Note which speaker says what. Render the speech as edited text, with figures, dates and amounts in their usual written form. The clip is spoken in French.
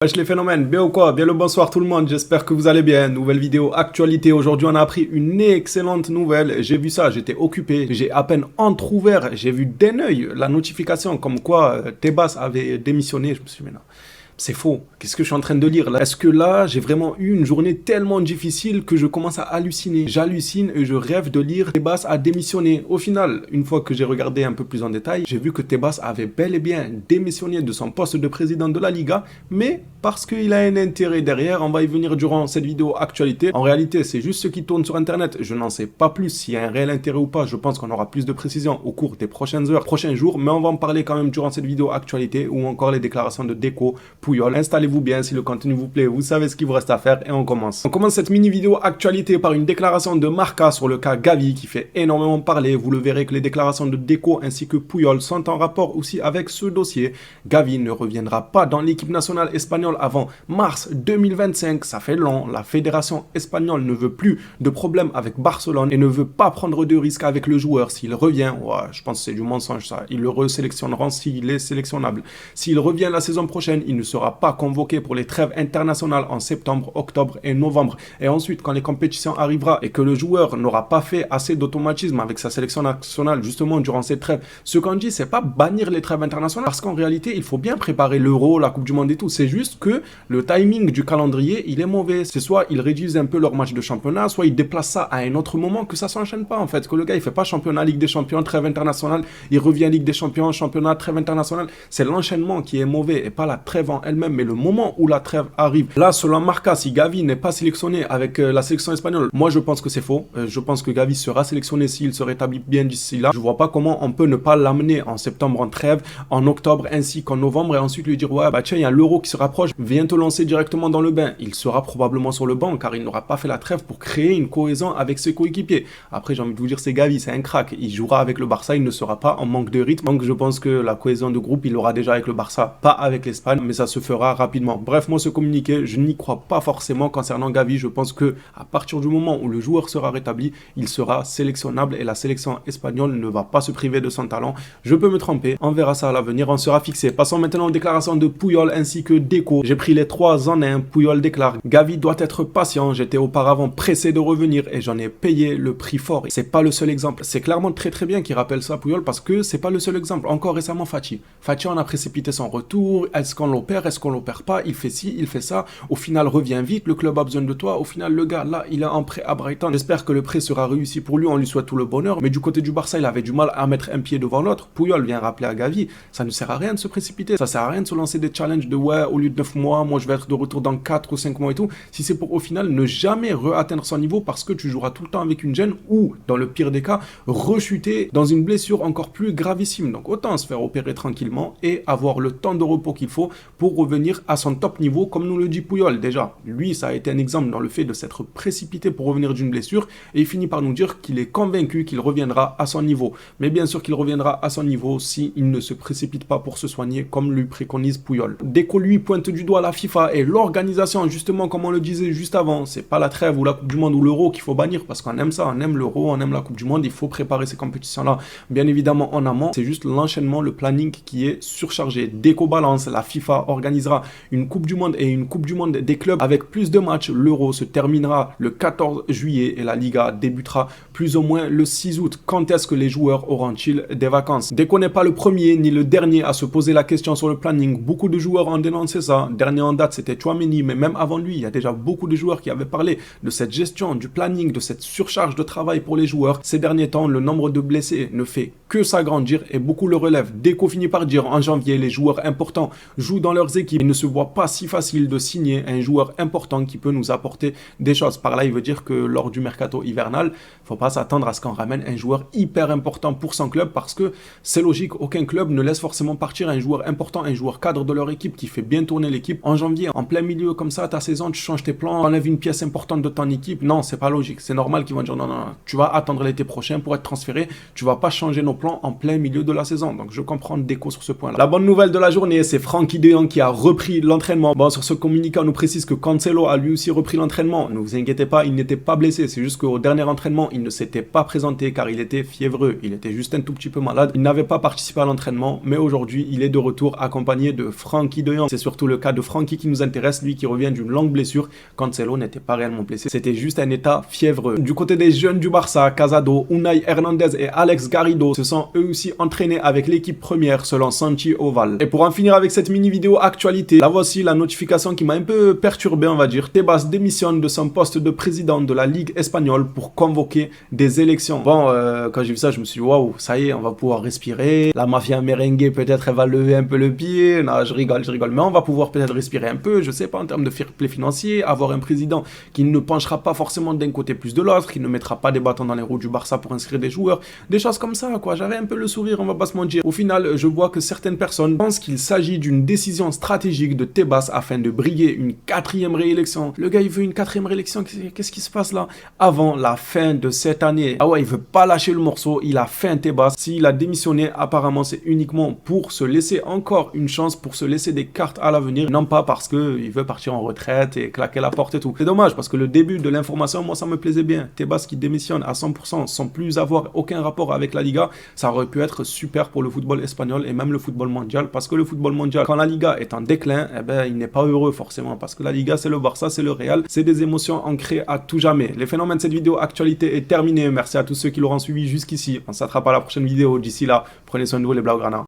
Speaker 1: Wesh les phénomènes, bien ou quoi? Bien le bonsoir tout le monde, j'espère que vous allez bien. Nouvelle vidéo actualité, aujourd'hui on a appris une excellente nouvelle. J'ai vu ça, j'étais occupé, j'ai à peine entrouvert, j'ai vu d'un œil la notification comme quoi Tebas avait démissionné. Je me suis dit mais non, c'est faux. Qu'est-ce que je suis en train de lire là? Est-ce que là, j'ai vraiment eu une journée tellement difficile que je commence à halluciner? J'hallucine et je rêve de lire Tebas a démissionné. Au final, une fois que j'ai regardé un peu plus en détail, j'ai vu que Tebas avait bel et bien démissionné de son poste de président de la Liga, mais parce qu'il a un intérêt derrière, on va y venir durant cette vidéo actualité. En réalité, c'est juste ce qui tourne sur Internet. Je n'en sais pas plus s'il y a un réel intérêt ou pas. Je pense qu'on aura plus de précisions au cours des prochaines heures, prochains jours, mais on va en parler quand même durant cette vidéo actualité ou encore les déclarations de Deco, Puyol. Installez-vous bien si le contenu vous plaît, vous savez ce qu'il vous reste à faire et on commence. On commence cette mini vidéo actualité par une déclaration de Marca sur le cas Gavi qui fait énormément parler. Vous le verrez que les déclarations de Deco ainsi que Puyol sont en rapport aussi avec ce dossier. Gavi ne reviendra pas dans l'équipe nationale espagnole avant mars 2025. Ça fait long. La fédération espagnole ne veut plus de problème avec Barcelone et ne veut pas prendre de risques avec le joueur. S'il revient, ouais, je pense que c'est du mensonge ça. Ils le resélectionneront s'il est sélectionnable. S'il revient la saison prochaine, il ne sera pas convoqué pour les trêves internationales en septembre, octobre et novembre. Et ensuite, quand les compétitions arriveront et que le joueur n'aura pas fait assez d'automatisme avec sa sélection nationale justement durant ces trêves, ce qu'on dit, c'est pas bannir les trêves internationales parce qu'en réalité, il faut bien préparer l'Euro, la Coupe du Monde et tout. C'est juste que le timing du calendrier, il est mauvais. C'est soit ils réduisent un peu leur match de championnat, soit ils déplacent ça à un autre moment, que ça s'enchaîne pas en fait. Que le gars, il fait pas championnat, Ligue des Champions, trêve internationale, il revient Ligue des Champions, championnat, trêve internationale. C'est l'enchaînement qui est mauvais et pas la trêve en elle-même, mais le moment où la trêve arrive. Là, selon Marca, si Gavi n'est pas sélectionné avec la sélection espagnole, moi je pense que c'est faux. Je pense que Gavi sera sélectionné s'il se rétablit bien d'ici là. Je vois pas comment on peut ne pas l'amener en septembre en trêve, en octobre ainsi qu'en novembre et ensuite lui dire ouais bah tiens il y a l'Euro qui se rapproche, viens te lancer directement dans le bain. Il sera probablement sur le banc car il n'aura pas fait la trêve pour créer une cohésion avec ses coéquipiers. Après j'ai envie de vous dire c'est Gavi, c'est un crack. Il jouera avec le Barça, il ne sera pas en manque de rythme. Donc je pense que la cohésion de groupe il l'aura déjà avec le Barça, pas avec l'Espagne, mais ça se fera rapidement. Bref, moi ce communiqué, je n'y crois pas forcément concernant Gavi. Je pense que à partir du moment où le joueur sera rétabli, il sera sélectionnable et la sélection espagnole ne va pas se priver de son talent. Je peux me tromper, on verra ça à l'avenir, on sera fixé. Passons maintenant aux déclarations de Puyol ainsi que Deco. J'ai pris les trois en un. Puyol déclare: Gavi doit être patient, j'étais auparavant pressé de revenir et j'en ai payé le prix fort. C'est pas le seul exemple. C'est clairement très bien qu'il rappelle ça Puyol parce que c'est pas le seul exemple. Encore récemment Fati, on a précipité son retour. Est-ce qu'on l'opère, est-ce qu'on l'opère pas? Il fait ci, il fait ça. Au final, reviens vite, le club a besoin de toi. Au final, le gars, là, il est en prêt à Brighton. J'espère que le prêt sera réussi pour lui, on lui souhaite tout le bonheur. Mais du côté du Barça, il avait du mal à mettre un pied devant l'autre. Puyol vient rappeler à Gavi, ça ne sert à rien de se précipiter. Ça sert à rien de se lancer des challenges de ouais, au lieu de 9 mois, moi je vais être de retour dans 4 ou 5 mois et tout. Si c'est pour au final ne jamais re-atteindre son niveau parce que tu joueras tout le temps avec une gêne ou, dans le pire des cas, rechuter dans une blessure encore plus gravissime. Donc autant se faire opérer tranquillement et avoir le temps de repos qu'il faut pour revenir à son top niveau, comme nous le dit Puyol. Déjà, lui, ça a été un exemple dans le fait de s'être précipité pour revenir d'une blessure et il finit par nous dire qu'il est convaincu qu'il reviendra à son niveau. Mais bien sûr qu'il reviendra à son niveau si il ne se précipite pas pour se soigner comme lui préconise Puyol. Deco lui pointe du doigt la FIFA et l'organisation, justement comme on le disait juste avant. C'est pas la trêve ou la Coupe du Monde ou l'Euro qu'il faut bannir parce qu'on aime ça, on aime l'Euro, on aime la Coupe du Monde, il faut préparer ces compétitions-là bien évidemment en amont. C'est juste l'enchaînement, le planning qui est surchargé. Deco balance, la FIFA organisera une Coupe du Monde et une Coupe du Monde des clubs avec plus de matchs. L'Euro se terminera le 14 juillet et la Liga débutera plus ou moins le 6 août. Quand est-ce que les joueurs auront-ils des vacances? Deco n'est pas le premier ni le dernier à se poser la question sur le planning. Beaucoup de joueurs ont dénoncé ça. Dernier en date, c'était Tchouaméni, mais même avant lui, il y a déjà beaucoup de joueurs qui avaient parlé de cette gestion, du planning, de cette surcharge de travail pour les joueurs. Ces derniers temps, le nombre de blessés ne fait que s'agrandir et beaucoup le relèvent. Deco finit par dire en janvier, les joueurs importants jouent dans leurs équipes. Il ne se voit pas si facile de signer un joueur important qui peut nous apporter des choses. Par là, il veut dire que lors du mercato hivernal, il ne faut pas s'attendre à ce qu'on ramène un joueur hyper important pour son club parce que c'est logique, aucun club ne laisse forcément partir un joueur important, un joueur cadre de leur équipe qui fait bien tourner l'équipe. En janvier, en plein milieu comme ça, ta saison, tu changes tes plans, enlèves une pièce importante de ton équipe. Non, c'est pas logique. C'est normal qu'ils vont dire non, tu vas attendre l'été prochain pour être transféré. Tu vas pas changer nos plans en plein milieu de la saison. Donc je comprends Deco sur ce point-là. La bonne nouvelle de la journée, c'est Frenkie de Jong qui qui a repris l'entraînement. Bon, sur ce communiqué, on nous précise que Cancelo a lui aussi repris l'entraînement. Ne vous inquiétez pas, il n'était pas blessé. C'est juste qu'au dernier entraînement, il ne s'était pas présenté car il était fiévreux. Il était juste un tout petit peu malade. Il n'avait pas participé à l'entraînement, mais aujourd'hui, il est de retour accompagné de Frenkie de Jong. C'est surtout le cas de Frenkie qui nous intéresse, lui qui revient d'une longue blessure. Cancelo n'était pas réellement blessé. C'était juste un état fiévreux. Du côté des jeunes du Barça, Casado, Unai Hernandez et Alex Garrido se sont eux aussi entraînés avec l'équipe première selon Santi Oval. Et pour en finir avec cette mini vidéo actualité, là voici la notification qui m'a un peu perturbé, on va dire. Tebas démissionne de son poste de président de la Ligue espagnole pour convoquer des élections. Bon, quand j'ai vu ça, je me suis dit, waouh, ça y est, on va pouvoir respirer. La mafia merengue, peut-être, elle va lever un peu le pied. Non, je rigole. Mais on va pouvoir peut-être respirer un peu, je sais pas, en termes de fair play financier, avoir un président qui ne penchera pas forcément d'un côté plus de l'autre, qui ne mettra pas des bâtons dans les roues du Barça pour inscrire des joueurs, des choses comme ça, quoi. J'avais un peu le sourire, on va pas se mentir. Au final, je vois que certaines personnes pensent qu'il s'agit d'une décision stratégique de Tebas afin de briguer une 4e réélection. Le gars, il veut une 4e réélection, qu'est-ce qui se passe là? Avant la fin de cette année. Ah ouais, il veut pas lâcher le morceau, il a fait un Tebas. S'il a démissionné, apparemment, c'est uniquement pour se laisser encore une chance, pour se laisser des cartes à l'avenir, non pas parce qu'il veut partir en retraite et claquer la porte et tout. C'est dommage, parce que le début de l'information, moi, ça me plaisait bien. Tebas qui démissionne à 100% sans plus avoir aucun rapport avec la Liga, ça aurait pu être super pour le football espagnol et même le football mondial, parce que le football mondial, quand la Liga est en déclin, eh ben, il n'est pas heureux forcément, parce que la Liga, c'est le Barça, c'est le Real, c'est des émotions ancrées à tout jamais. Les phénomènes de cette vidéo actualité est terminé. Merci à tous ceux qui l'auront suivi jusqu'ici. On s'attrape à la prochaine vidéo. D'ici là, prenez soin de vous les Blaugrana.